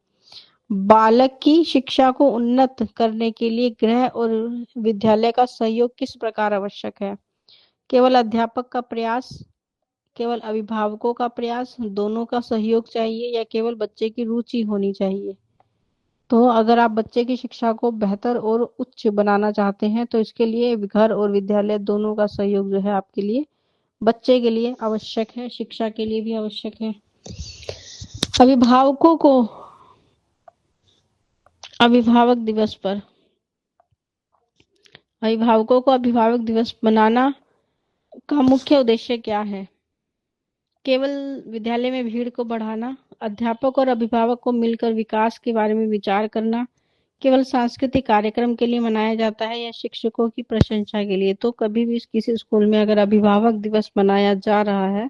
बालक की शिक्षा को उन्नत करने के लिए गृह और विद्यालय का सहयोग किस प्रकार आवश्यक है? केवल अध्यापक का प्रयास, केवल अभिभावकों का प्रयास, दोनों का सहयोग चाहिए, या केवल बच्चे की रुचि होनी चाहिए? तो अगर आप बच्चे की शिक्षा को बेहतर और उच्च बनाना चाहते हैं तो इसके लिए घर और विद्यालय दोनों का सहयोग जो है आपके लिए बच्चे के लिए आवश्यक है, शिक्षा के लिए भी आवश्यक है। अभिभावकों को अभिभावक दिवस पर अभिभावकों को अभिभावक दिवस मनाना का मुख्य उद्देश्य क्या है? केवल विद्यालय में भीड़ को बढ़ाना, अध्यापक और अभिभावक को मिलकर विकास के बारे में विचार करना, केवल सांस्कृतिक कार्यक्रम के लिए मनाया जाता है या शिक्षकों की प्रशंसा के लिए? तो कभी भी किसी स्कूल में अगर अभिभावक दिवस मनाया जा रहा है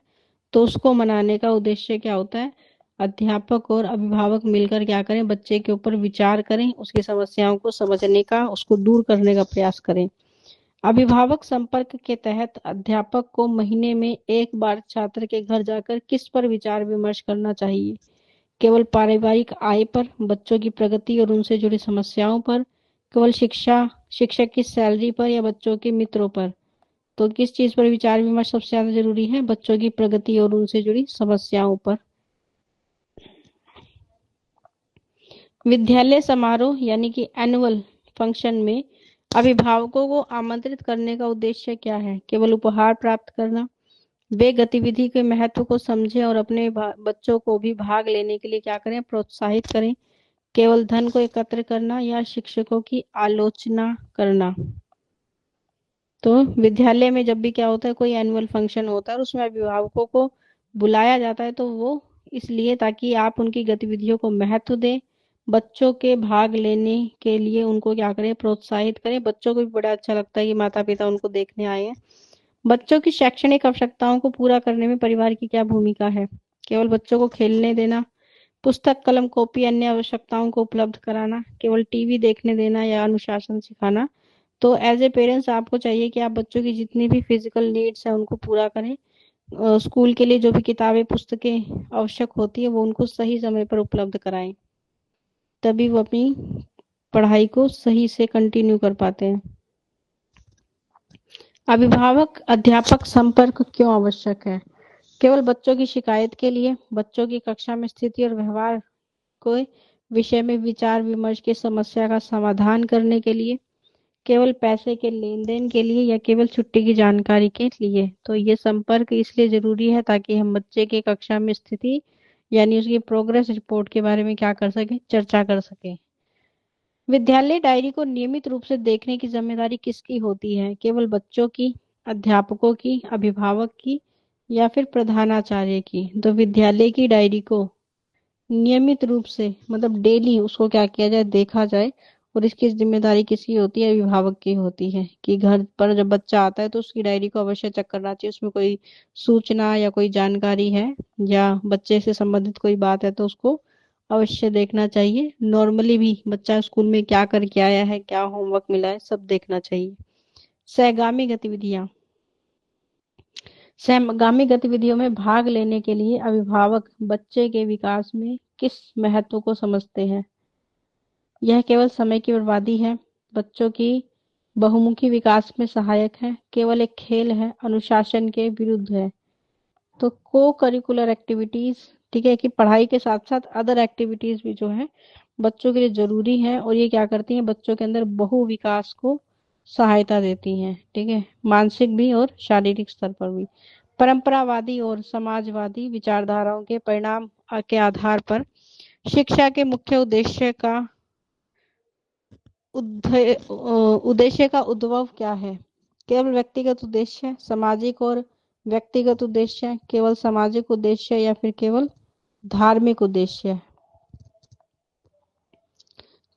तो उसको मनाने का उद्देश्य क्या होता है? अध्यापक और अभिभावक मिलकर क्या करें? बच्चे के ऊपर विचार करें, उसकी समस्याओं को समझने का, उसको दूर करने का प्रयास करें। अभिभावक संपर्क के तहत अध्यापक को महीने में एक बार छात्र के घर जाकर किस पर विचार विमर्श करना चाहिए? केवल पारिवारिक आय पर, बच्चों की प्रगति और उनसे जुड़ी समस्याओं पर, केवल शिक्षक की सैलरी पर या बच्चों के मित्रों पर? तो किस चीज पर विचार विमर्श सबसे ज्यादा जरूरी है? बच्चों की प्रगति और उनसे जुड़ी समस्याओं पर। विद्यालय समारोह यानी कि एनुअल फंक्शन में अभिभावकों को आमंत्रित करने का उद्देश्य क्या है? केवल उपहार प्राप्त करना? वे गतिविधि के महत्व को समझें और अपने बच्चों को भी भाग लेने के लिए क्या करें? प्रोत्साहित करें। केवल धन को एकत्र करना या शिक्षकों की आलोचना करना? तो विद्यालय में जब भी क्या होता है, कोई एनुअल फंक्शन होता है और उसमें अभिभावकों को बुलाया जाता है तो वो इसलिए ताकि आप उनकी गतिविधियों को महत्व दें, बच्चों के भाग लेने के लिए उनको क्या करें? प्रोत्साहित करें। बच्चों को भी बड़ा अच्छा लगता है कि माता पिता उनको देखने आए हैं। बच्चों की शैक्षणिक आवश्यकताओं को पूरा करने में परिवार की क्या भूमिका है? केवल बच्चों को खेलने देना, पुस्तक कलम कॉपी अन्य आवश्यकताओं को उपलब्ध कराना, केवल टीवी देखने देना या अनुशासन सिखाना? तो एज ए पेरेंट्स आपको चाहिए कि आप बच्चों की जितनी भी फिजिकल नीड्स है उनको पूरा करें। स्कूल के लिए जो भी किताबें पुस्तकें आवश्यक होती है वो उनको सही समय पर उपलब्ध कराएं, तभी वो अपनी पढ़ाई को सही से कंटिन्यू कर पाते हैं। अभिभावक अध्यापक संपर्क क्यों आवश्यक है? केवल बच्चों की शिकायत के लिए, बच्चों की कक्षा में स्थिति और व्यवहार को विषय में विचार विमर्श की समस्या का समाधान करने के लिए, केवल पैसे के लेन देन के लिए या केवल छुट्टी की जानकारी के लिए? तो ये संपर्क इसलिए जरूरी है ताकि हम बच्चे की कक्षा में स्थिति यानी उसकी प्रोग्रेस रिपोर्ट के बारे में क्या कर सके? चर्चा कर सके। विद्यालय डायरी को नियमित रूप से देखने की जिम्मेदारी किसकी होती है? केवल बच्चों की, अध्यापकों की, अभिभावक की या फिर प्रधानाचार्य की? तो विद्यालय की डायरी को नियमित रूप से मतलब डेली उसको क्या किया जाए? देखा जाए। और इसकी जिम्मेदारी किसकी होती है? अभिभावक की होती है कि घर पर जब बच्चा आता है तो उसकी डायरी को अवश्य चेक करना चाहिए। उसमें कोई सूचना या कोई जानकारी है या बच्चे से संबंधित कोई बात है तो उसको अवश्य देखना चाहिए। नॉर्मली भी बच्चा स्कूल में क्या करके आया है, क्या होमवर्क मिला है, सब देखना चाहिए। सहगामी गतिविधियां। सहगामी गतिविधियों में भाग लेने के लिए अभिभावक बच्चे के विकास में किस महत्व को समझते हैं? यह केवल समय की बर्बादी है, बच्चों की बहुमुखी विकास में सहायक है, केवल एक खेल है, अनुशासन के विरुद्ध है? तो को करिकुलर एक्टिविटीज, ठीक है, कि पढ़ाई के साथ साथ अदर एक्टिविटीज भी जो है बच्चों के लिए जरूरी है और ये क्या करती हैं? बच्चों के अंदर बहु विकास को सहायता देती हैं, ठीक है, मानसिक भी और शारीरिक स्तर पर भी। परंपरावादी और समाजवादी विचारधाराओं के परिणाम के आधार पर शिक्षा के मुख्य उद्देश्य का उद्भव क्या है? केवल व्यक्तिगत उद्देश्य, सामाजिक और व्यक्तिगत उद्देश्य, केवल सामाजिक उद्देश्य या फिर केवल धार्मिक उद्देश्य?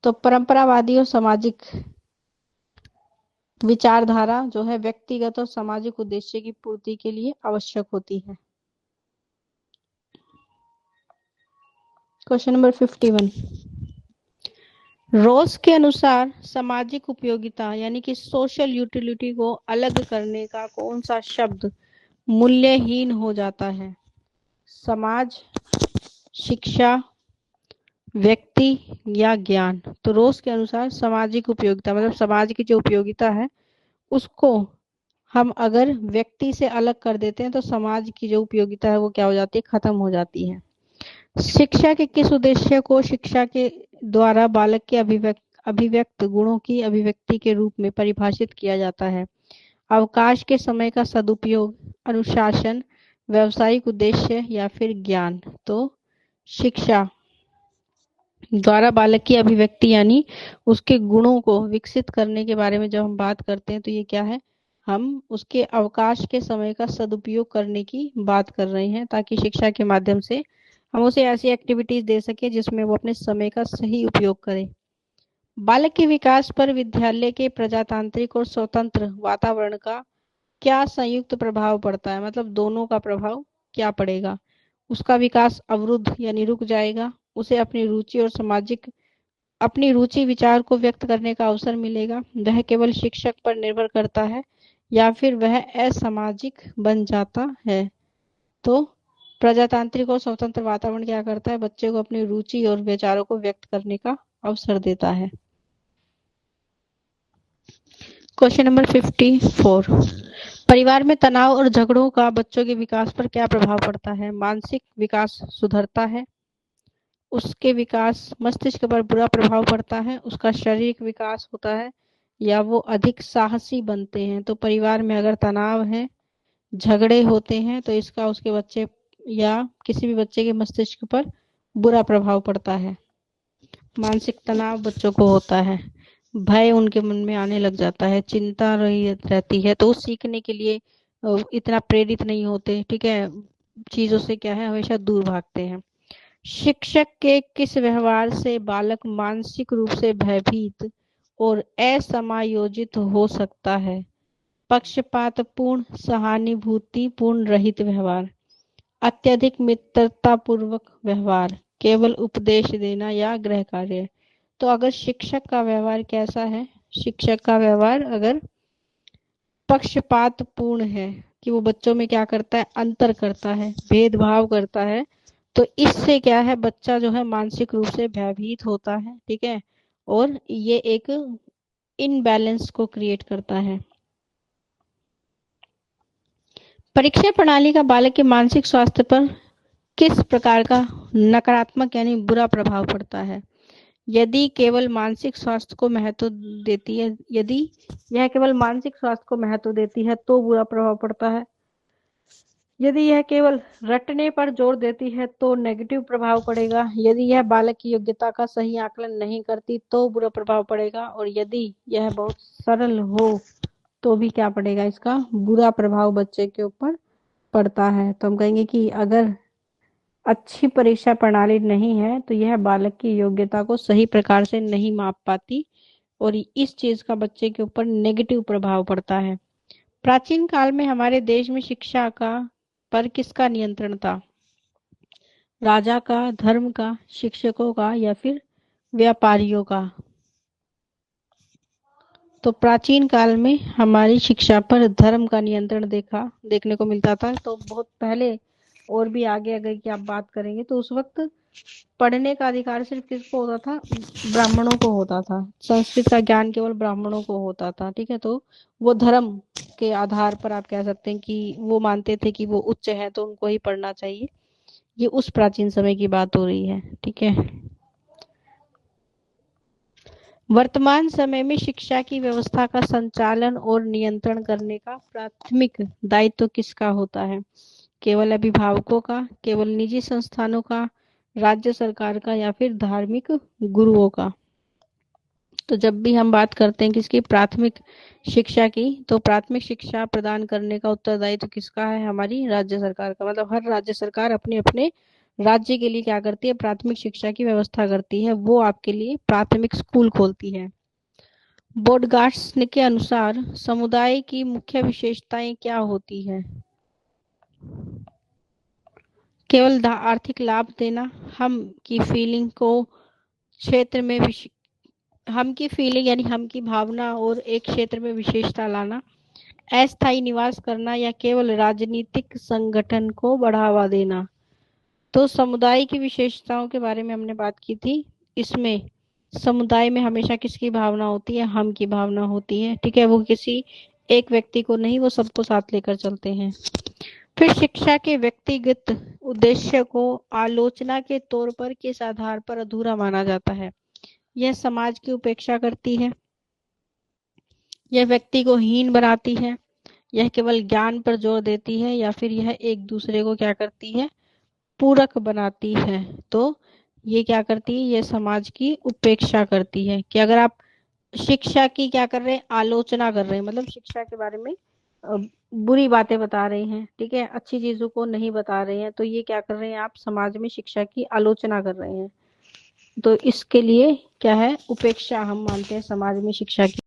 तो परंपरावादी और सामाजिक विचारधारा जो है व्यक्तिगत और सामाजिक उद्देश्य की पूर्ति के लिए आवश्यक होती है। Question number 51। रोज के अनुसार सामाजिक उपयोगिता यानी कि सोशल यूटिलिटी को अलग करने का कौन सा शब्द मूल्यहीन हो जाता है? समाज, शिक्षा, व्यक्ति या ज्ञान? तो रोज के अनुसार सामाजिक उपयोगिता मतलब समाज की जो उपयोगिता है उसको हम अगर व्यक्ति से अलग कर देते हैं तो समाज की जो उपयोगिता है वो क्या हो जाती है? खत्म हो जाती है। शिक्षा के किस उद्देश्य को शिक्षा के द्वारा बालक के अभिव्यक्त गुणों की अभिव्यक्ति के रूप में परिभाषित किया जाता है? अवकाश के समय का सदुपयोग, अनुशासन, व्यावसायिक उद्देश्य या फिर ज्ञान। तो शिक्षा द्वारा बालक की अभिव्यक्ति यानी उसके गुणों को विकसित करने के बारे में जब हम बात करते हैं तो ये क्या है, हम उसके अवकाश के समय का सदुपयोग करने की बात कर रहे हैं, ताकि शिक्षा के माध्यम से हम उसे ऐसी एक्टिविटीज दे सके जिसमें वो अपने समय का सही उपयोग करे। बालक के विकास पर विद्यालय के प्रजातांत्रिक और स्वतंत्र वातावरण का क्या संयुक्त प्रभाव पड़ता है, मतलब दोनों का प्रभाव क्या पड़ेगा। उसका विकास अवरुद्ध यानी रुक जाएगा, उसे अपनी रुचि और सामाजिक अपनी रुचि विचार को व्यक्त करने का अवसर मिलेगा, वह केवल शिक्षक पर निर्भर करता है या फिर वह असामाजिक बन जाता है। तो प्रजातांत्रिक और स्वतंत्र वातावरण क्या करता है, बच्चे को अपनी रुचि और विचारों को व्यक्त करने का अवसर देता है। क्वेश्चन नंबर 54, परिवार में तनाव और झगड़ों का बच्चों के विकास पर क्या प्रभाव पड़ता है। मानसिक विकास सुधरता है, उसके विकास मस्तिष्क पर बुरा प्रभाव पड़ता है, उसका शारीरिक विकास होता है या वो अधिक साहसी बनते हैं। तो परिवार में अगर तनाव है, झगड़े होते हैं तो इसका उसके बच्चे या किसी भी बच्चे के मस्तिष्क पर बुरा प्रभाव पड़ता है। मानसिक तनाव बच्चों को होता है, भय उनके मन में आने लग जाता है, चिंता रहती है, तो सीखने के लिए इतना प्रेरित नहीं होते, ठीक है, चीजों से क्या है हमेशा दूर भागते हैं। शिक्षक के किस व्यवहार से बालक मानसिक रूप से भयभीत और असमायोजित हो सकता है। पक्षपातपूर्ण, सहानुभूतिपूर्ण रहित व्यवहार, अत्यधिक मित्रतापूर्वक व्यवहार, केवल उपदेश देना या गृह कार्य। तो अगर शिक्षक का व्यवहार कैसा है, शिक्षक का व्यवहार अगर पक्षपातपूर्ण है कि वो बच्चों में क्या करता है, अंतर करता है, भेदभाव करता है, तो इससे क्या है बच्चा जो है मानसिक रूप से भयभीत होता है, ठीक है, और ये एक इनबैलेंस को क्रिएट करता है। परीक्षा प्रणाली का बालक के मानसिक स्वास्थ्य पर किस प्रकार का नकारात्मक यानी बुरा प्रभाव पड़ता है। यदि केवल मानसिक स्वास्थ्य को महत्व देती है, यदि यह केवल मानसिक स्वास्थ्य को महत्व देती है तो बुरा प्रभाव पड़ता है। यदि यह केवल रटने पर जोर देती है तो नेगेटिव प्रभाव पड़ेगा। यदि यह बालक की योग्यता का सही आकलन नहीं करती तो बुरा प्रभाव पड़ेगा, और यदि यह बहुत सरल हो तो भी क्या पड़ेगा, इसका बुरा प्रभाव बच्चे के ऊपर पड़ता है। तो हम कहेंगे कि अगर अच्छी परीक्षा प्रणाली नहीं है तो यह बालक की योग्यता को सही प्रकार से नहीं माप पाती, और इस चीज का बच्चे के ऊपर नेगेटिव प्रभाव पड़ता है। प्राचीन काल में हमारे देश में शिक्षा का पर किसका नियंत्रण था, राजा का, धर्म का, शिक्षकों का या फिर व्यापारियों का। तो प्राचीन काल में हमारी शिक्षा पर धर्म का नियंत्रण देखने को मिलता था। तो बहुत पहले और भी आगे अगर की आप बात करेंगे तो उस वक्त पढ़ने का अधिकार सिर्फ किसको होता था, ब्राह्मणों को होता था, संस्कृत का ज्ञान केवल ब्राह्मणों को होता था, ठीक है। तो वो धर्म के आधार पर आप कह सकते हैं कि वो मानते थे कि वो उच्च है तो उनको ही पढ़ना चाहिए। ये उस प्राचीन समय की बात हो रही है, ठीक है। वर्तमान समय में शिक्षा की व्यवस्था का संचालन और नियंत्रण करने का प्राथमिक दायित्व किसका होता है, केवल अभिभावकों का, केवल निजी संस्थानों का, राज्य सरकार का या फिर धार्मिक गुरुओं का। तो जब भी हम बात करते हैं किसकी, प्राथमिक शिक्षा की, तो प्राथमिक शिक्षा प्रदान करने का उत्तरदायित्व किसका है, हमारी राज्य सरकार का। मतलब हर राज्य सरकार अपने अपने राज्य के लिए क्या करती है, प्राथमिक शिक्षा की व्यवस्था करती है, वो आपके लिए प्राथमिक स्कूल खोलती है। बोडगार्ड्स के अनुसार समुदाय की मुख्य विशेषताएं क्या होती है, केवल आर्थिक लाभ देना, हम की फीलिंग को क्षेत्र में हम की फीलिंग यानी हम की भावना और एक क्षेत्र में विशेषता लाना, अस्थायी निवास करना या केवल राजनीतिक संगठन को बढ़ावा देना। तो समुदाय की विशेषताओं के बारे में हमने बात की थी। इसमें समुदाय में हमेशा किसकी भावना होती है, हम की भावना होती है, ठीक है। वो किसी एक व्यक्ति को नहीं, वो सबको साथ लेकर चलते हैं। फिर शिक्षा के व्यक्तिगत उद्देश्य को आलोचना के तौर पर किस आधार पर अधूरा माना जाता है, यह समाज की उपेक्षा करती है, यह व्यक्ति को हीन बनाती है, यह केवल ज्ञान पर जोर देती है या फिर यह एक दूसरे को क्या करती है, पूरक बनाती है। तो ये क्या करती है, ये समाज की उपेक्षा करती है। कि अगर आप शिक्षा की क्या कर रहे हैं, आलोचना कर रहे हैं, मतलब शिक्षा के बारे में अ, बुरी बातें बता रहे हैं, ठीक है, अच्छी चीजों को नहीं बता रहे हैं, तो ये क्या कर रहे हैं, आप समाज में शिक्षा की आलोचना कर रहे हैं। तो इसके लिए क्या है, उपेक्षा हम मानते हैं समाज में शिक्षा की।